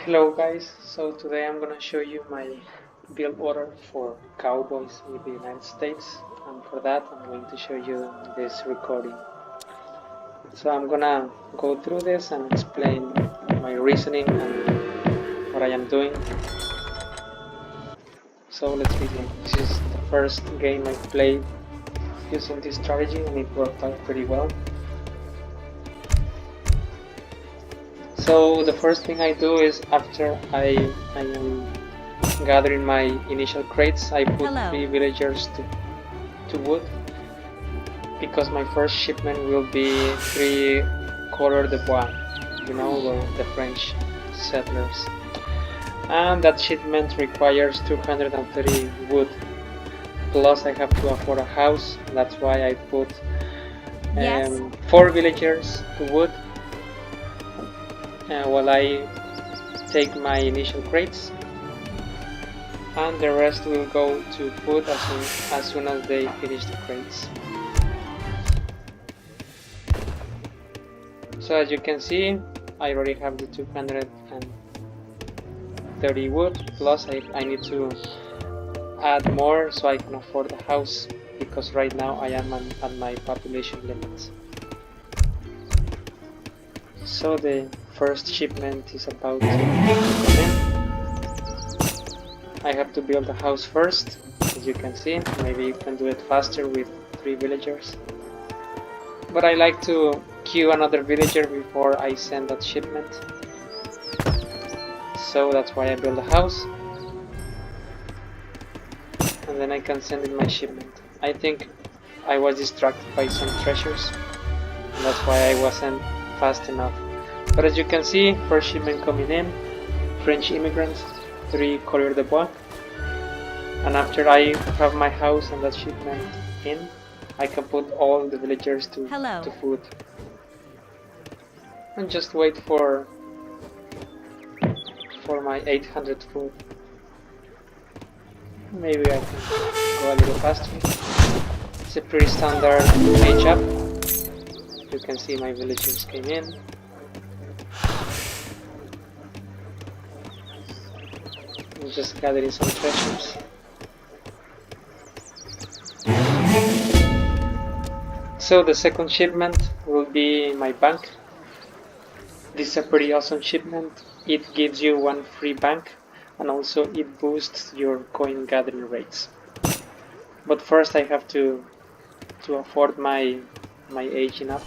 Hello guys, so today I'm gonna show you my build order for Cowboys with the United States, and for that I'm going to show you this recording. So I'm gonna go through this and explain my reasoning and what I am doing. So let's begin. This is the first game I played using this strategy and it worked out pretty well. So the first thing I do is after I am gathering my initial crates, I put 3 villagers to wood, because my first shipment will be 3 couleur de bois, you know, the French settlers. And that shipment requires 230 wood, plus I have to afford a house. That's why I put 4 villagers to wood while I take my initial crates, and the rest will go to food as soon as they finish the crates. So as you can see, I already have the 230 wood, plus I need to add more so I can afford the house, because right now I am at my population limits. So the first shipment is about to come in. I have to build a house first, as you can see. Maybe you can do it faster with 3 villagers, but I like to queue another villager before I send that shipment, so that's why I build a house, and then I can send in my shipment. I think I was distracted by some treasures, and that's why I wasn't fast enough. But as you can see, first shipment coming in, French immigrants, 3 couleur de bois, and after I have my house and that shipment in, I can put all the villagers to food, and just wait for my 800 food. Maybe I can go a little faster. It's a pretty standard age up. You can see my villagers came in. I'm just gathering some treasures. So the second shipment will be my bank. This is a pretty awesome shipment. It gives you 1 free bank, and also it boosts your coin gathering rates. But first I have to afford my aging up,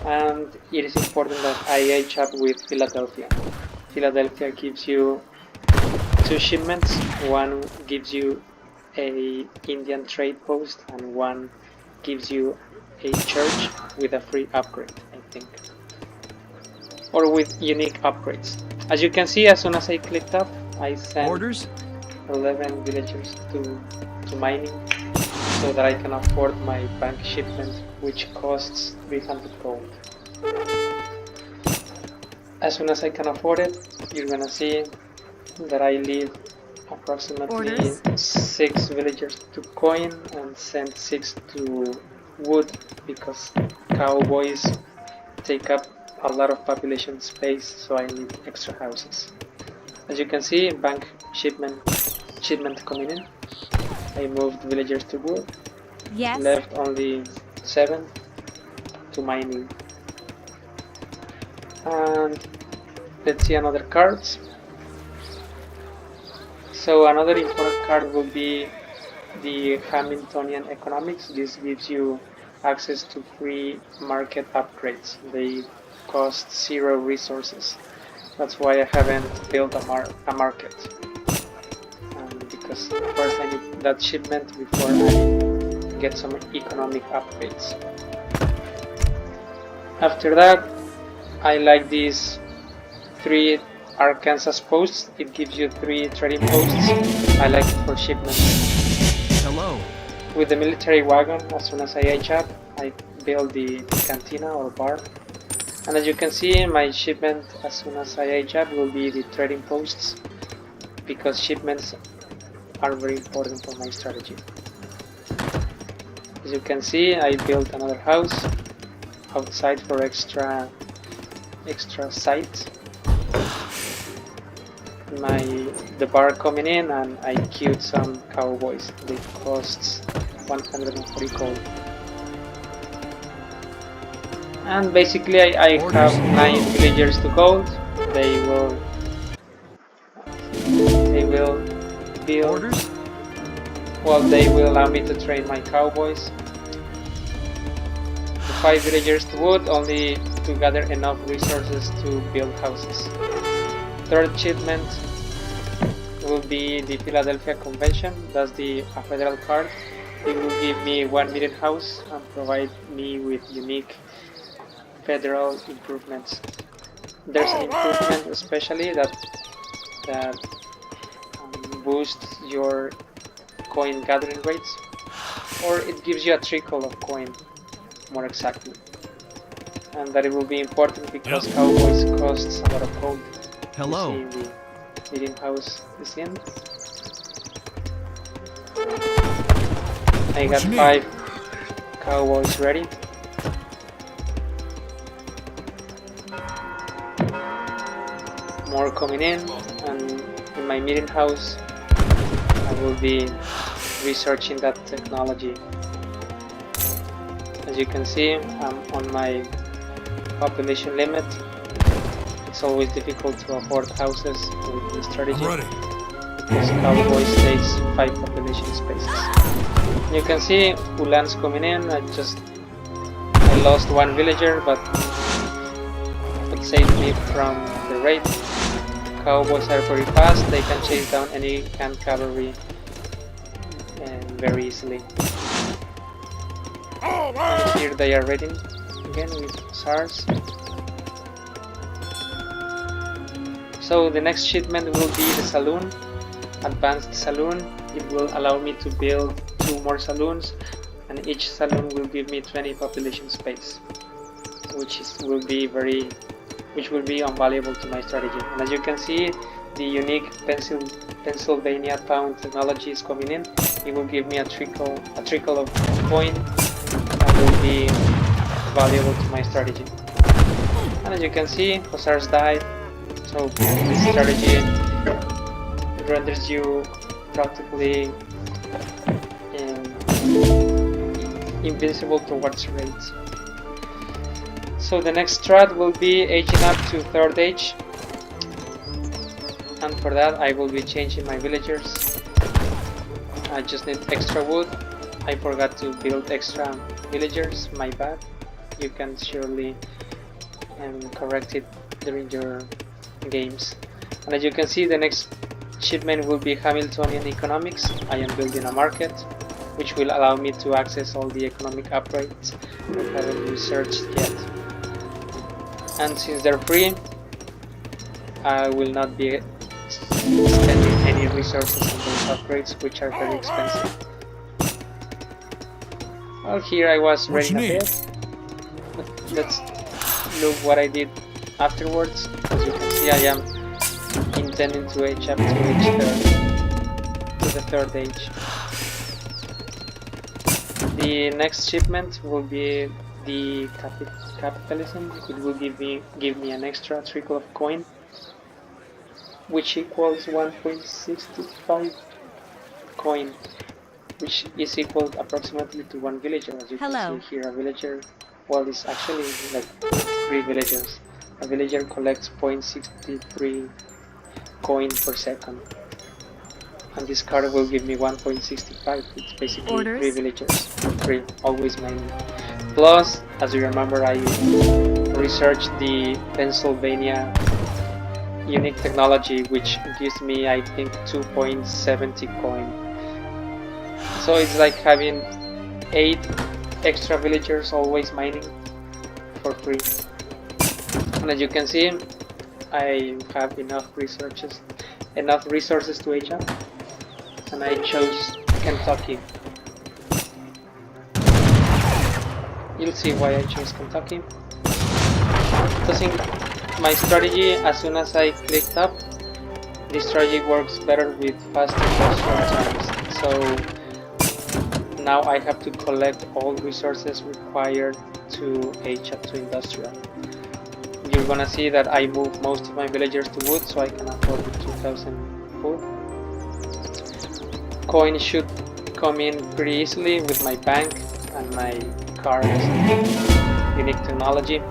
and it is important that I age up with Philadelphia. Philadelphia gives you 2 shipments. One gives you a Indian trade post, and one gives you a church with a free upgrade, I think, or with unique upgrades. As you can see, as soon as I clicked up, I sent 11 villagers to mining, so that I can afford my bank shipment, which costs 300 gold. As soon as I can afford it, you're gonna see that I leave approximately 6 villagers to coin and send 6 to wood, because cowboys take up a lot of population space, so I need extra houses. As you can see, bank shipment coming in. I moved villagers to wood, left only 7 to mining. And let's see another cards. So another important card will be the Hamiltonian economics. This gives you access to free market upgrades. They cost 0 resources. That's why I haven't built a market, because first I need that shipment before I get some economic upgrades. After that, I like these 3 Arkansas posts. It gives you 3 trading posts. I like it for shipments. With the military wagon, as soon as I age up, I build the cantina or bar. And as you can see, my shipment as soon as I age up will be the trading posts, because shipments are very important for my strategy. As you can see, I built another house outside for extra sight. my the bar coming in, and I queued some cowboys with costs 140 gold. And basically I have 9 villagers to gold. They will build. Well, they will allow me to train my cowboys. The 5 villagers to wood, only to gather enough resources to build houses. Third achievement will be the Philadelphia Convention. That's a federal card. It will give me 1 million house and provide me with unique federal improvements. There's an improvement especially that boosts your coin gathering rates, or it gives you a trickle of coin, more exactly. And that it will be important because cowboys costs a lot of gold. Hello. You see the medium house is in. I got 5 cowboys ready. More coming in, and in my meeting house I will be researching that technology. As you can see, I'm on my population limit. It's always difficult to afford houses with this strategy because cowboys takes 5 population spaces. You can see Ulan's coming in. I lost 1 villager, but it saved me from the raid. Cowboys are pretty fast, they can chase down any camp cavalry very easily. And here they are raiding again with SARS. So the next shipment will be the saloon, advanced saloon. It will allow me to build 2 more saloons, and each saloon will give me 20 population space, which will be invaluable to my strategy. And as you can see, the unique Pennsylvania pound technology is coming in. It will give me a trickle of coin that will be valuable to my strategy. And as you can see, Hussars died. So this strategy renders you practically invincible towards raids. So the next strat will be aging up to 3rd age, and for that I will be changing my villagers. I just need extra wood. I forgot to build extra villagers, my bad. You can surely correct it during your games. And as you can see, the next shipment will be Hamiltonian economics. I am building a market which will allow me to access all the economic upgrades I haven't researched yet. And since they're free, I will not be spending any resources on those upgrades, which are very expensive. Well, here I was raiding a bit. Let's look what I did afterwards. As you can see, I am intending to age up to the 3rd age. The next shipment will be the capitalism. It will give me an extra trickle of coin, which equals 1.65 coin, which is equal approximately to 1 villager. As you can see here, a villager, well, it's actually like 3 villagers. A villager collects 0.63 coin per second, and this card will give me 1.65. It's basically 3 villagers for free, always mining. Plus, as you remember, I researched the Pennsylvania unique technology, which gives me, I think, 2.70 coin. So it's like having 8 extra villagers always mining for free. And as you can see, I have enough resources to age up, and I chose Kentucky. You'll see why I chose Kentucky. My strategy, as soon as I clicked up, this strategy works better with fast industrial times. So now I have to collect all resources required to age up to industrial. You gonna see that I move most of my villagers to wood, so I can afford the 2000 food. Coins should come in pretty easily with my bank and my cars and unique technology.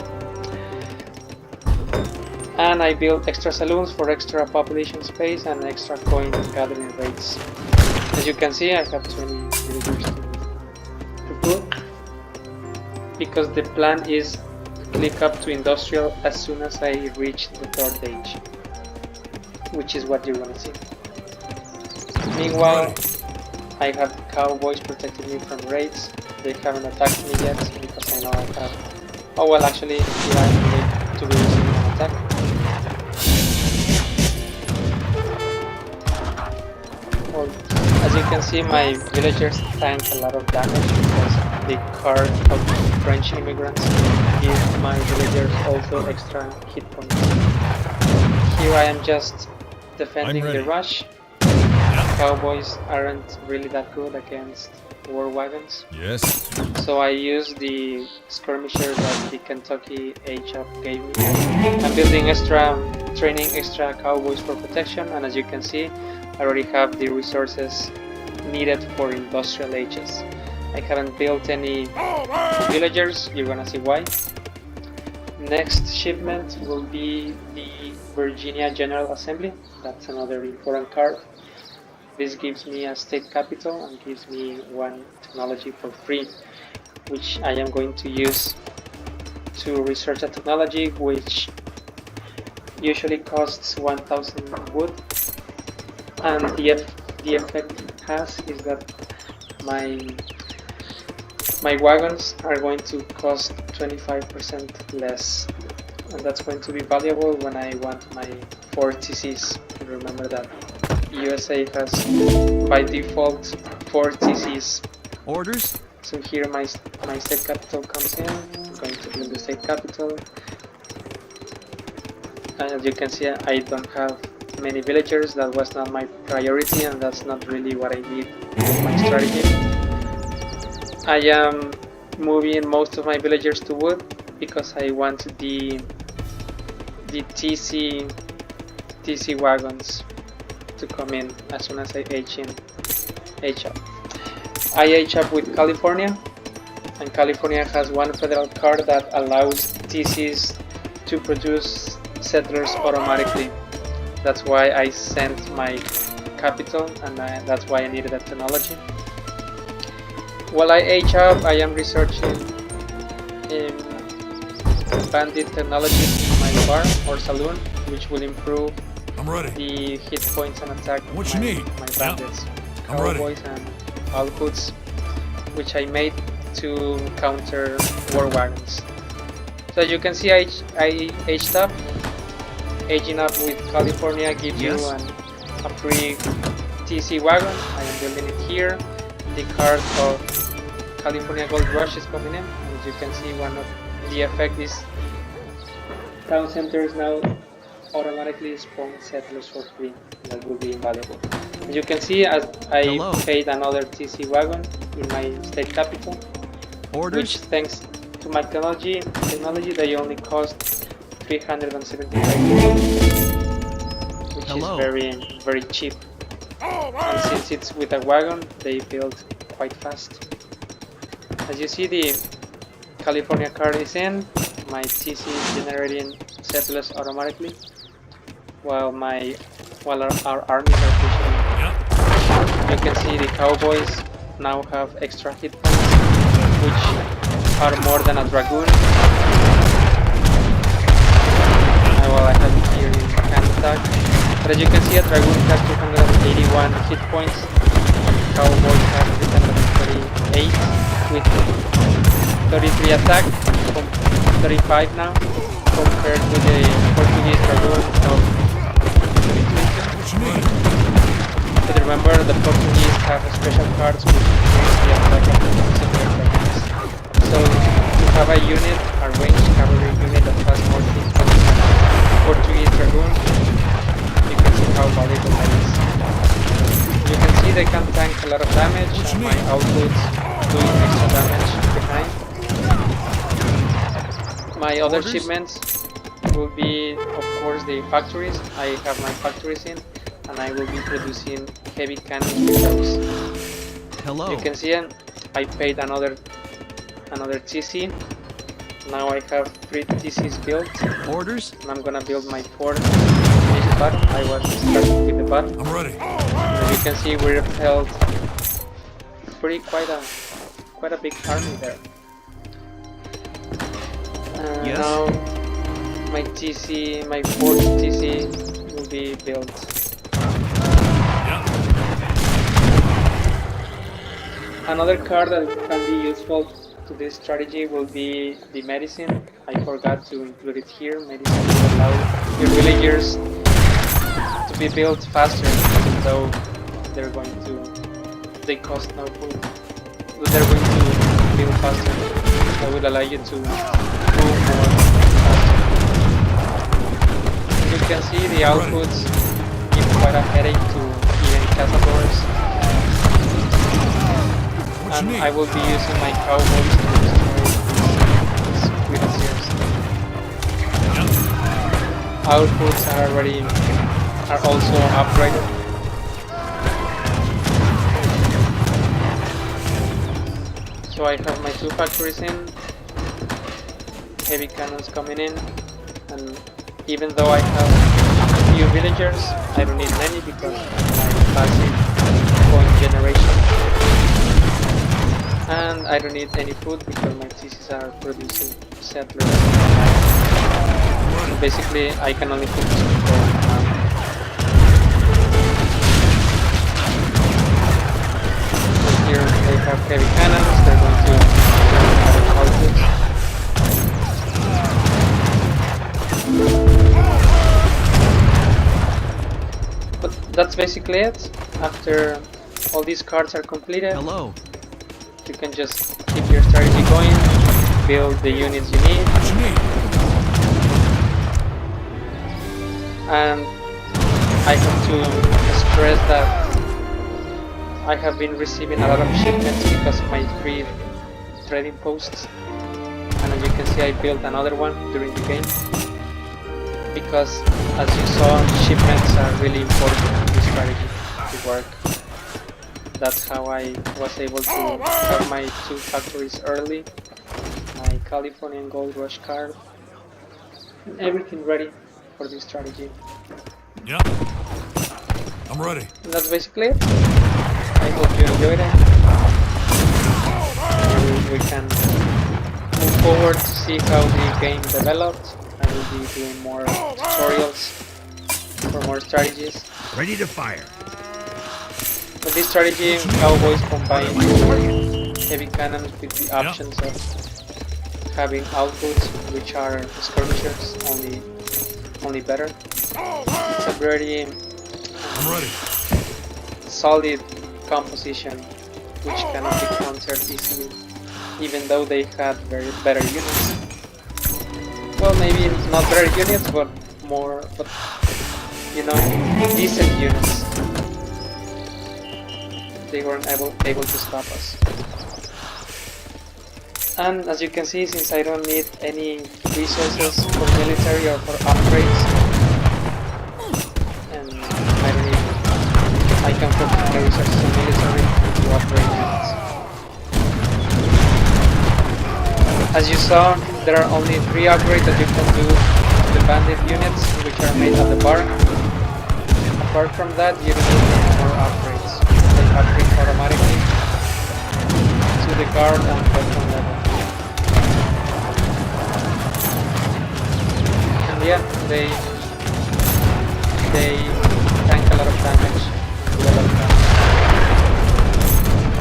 And I built extra saloons for extra population space and extra coin gathering rates. As you can see, I have 20 villagers to put, because the plan is click up to industrial as soon as I reach the 3rd age, which is what you're gonna see. Meanwhile, I have cowboys protecting me from raids. They haven't attacked me yet because I know I have. Oh well, actually, here I'm ready to be receiving an attack. Well, as you can see, my villagers tank a lot of damage because the card of French immigrants give my villagers also extra hit points. Here I am just defending the rush. Cowboys aren't really that good against war wagons. Yes. So I use the skirmisher that the Kentucky HF gave me. I'm building training extra cowboys for protection, and as you can see, I already have the resources needed for industrial ages. I haven't built any villagers, you're gonna see why. Next shipment will be the Virginia General Assembly. That's another important card. This gives me a state capital and gives me 1 technology for free, which I am going to use to research a technology which usually costs 1000 wood, and the effect it has is that my wagons are going to cost 25% less, and that's going to be valuable when I want my 4 TCs. Remember that USA has by default 4 TCs. Orders? So here my state capital comes in. I'm going to build the state capital. And as you can see, I don't have many villagers. That was not my priority, and that's not really what I need for my strategy. I am moving most of my villagers to wood because I want the TC wagons to come in as soon as I age up. I age up with California, and California has 1 federal card that allows TCs to produce settlers automatically. That's why I sent my capital, and that's why I needed that technology. While I age up, I am researching bandit technologies in my farm or saloon, which will improve the hit points and attack my bandits, cowboys and outputs, which I made to counter war wagons. So as you can see, I aged up. Aging up with California gives you a free TC wagon. I am building it here. The card of California Gold Rush is coming in. As you can see, one of the effect is town centers now automatically spawn settlers for free. That will be invaluable. As you can see, as I paid another TC wagon in my state capital, which thanks to my technology they only cost 375, which is very cheap. And since it's with a wagon, they build quite fast. As you see, the California card is in. My TC is generating settlers automatically, while our armies are pushing. You can see the cowboys now have extra hit points, which are more than a dragoon. Well, I have it here in hand attack. But as you can see, a dragoon has 281 hit points, cowboys have 338 with 33 attack, 35 now, compared to the Portuguese dragoon of 32. But remember, the Portuguese have special cards which increase the attack of the similar dragons. So to have a unit, a ranged cavalry unit that has more hit points than Portuguese dragoon, you can see how valuable that is. You can see they can tank a lot of damage, and my outputs doing extra damage behind. My other shipments will be, of course, the factories. I have my factories in, and I will be producing heavy cannons with those. Hello. You can see it. I paid another TC. Now I have 3 TCs built. Orders? And I'm gonna build my 4th mission button. I was starting with the button. I'm ready. As you can see, we've held quite a big army there. Yes. Now my TC, my 4th TC will be built. Yeah. Another card that can be useful to this strategy will be the medicine. I forgot to include it here. Medicine will allow your villagers to be built faster, even though they cost no food. But they're going to build faster. That will allow you to move more faster. You can see the outputs give quite a headache to even cazadores. And I will be using my cowboys to destroy these cuirassiers. Outputs are also upgraded. So I have my 2 factories in, heavy cannons coming in, and even though I have a few villagers, I don't need many because of my passive coin generation. And I don't need any food because my TCs are producing settlers. So basically, I can only focus on gold now. Here they have heavy cannons, they're going to build outputs. But that's basically it. After all these cards are completed, Hello. you can just keep your strategy going, build the units you need, and I have to stress that I have been receiving a lot of shipments because of my 3 trading posts, and as you can see I built another one during the game because, as you saw, shipments are really important in this strategy to work. That's how I was able to have my 2 factories early, my Californian Gold Rush card, and everything ready for this strategy. Yeah. I'm ready. And that's basically it. I hope you enjoyed it. We can move forward to see how the game developed. I will be doing more tutorials for more strategies. Ready to fire. With this strategy, Cowboys combine heavy cannons with the options of having outputs, which are skirmishers, only better. It's a very I'm ready. solid composition, which cannot be countered easily, even though they had very better units. Well, maybe not better units, but you know, decent units. They weren't able to stop us. And as you can see, since I don't need any resources for military or for upgrades, and I can focus my resources on military to upgrade units. As you saw, there are only 3 upgrades that you can do to the bandit units, which are made at the bar. Apart from that, you don't need any more upgrades. They upgrade automatically to the guard and weapon level. And yeah, they tank a lot of damage, do a lot of damage.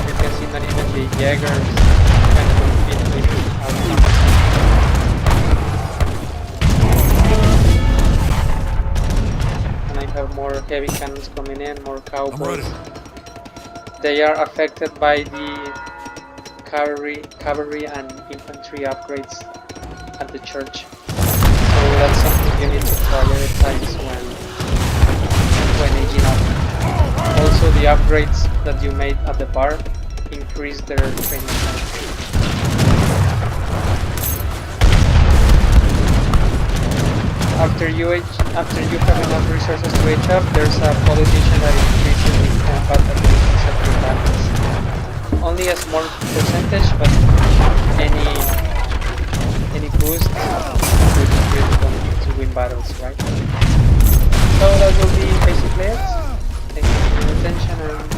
You can see not even the Jaegers can compete with outcomes. And I have more heavy cannons coming in, more cowboys. They are affected by the cavalry and infantry upgrades at the church. So that's something you need to prioritize when aging up. Also, the upgrades that you made at the bar increase their training time. after you have enough resources to age up, there's a politician that increases the combat abilities of your battles. Only a small percentage, but any boost would be critical to win battles, right? So that will be basically it. Thank you for your attention and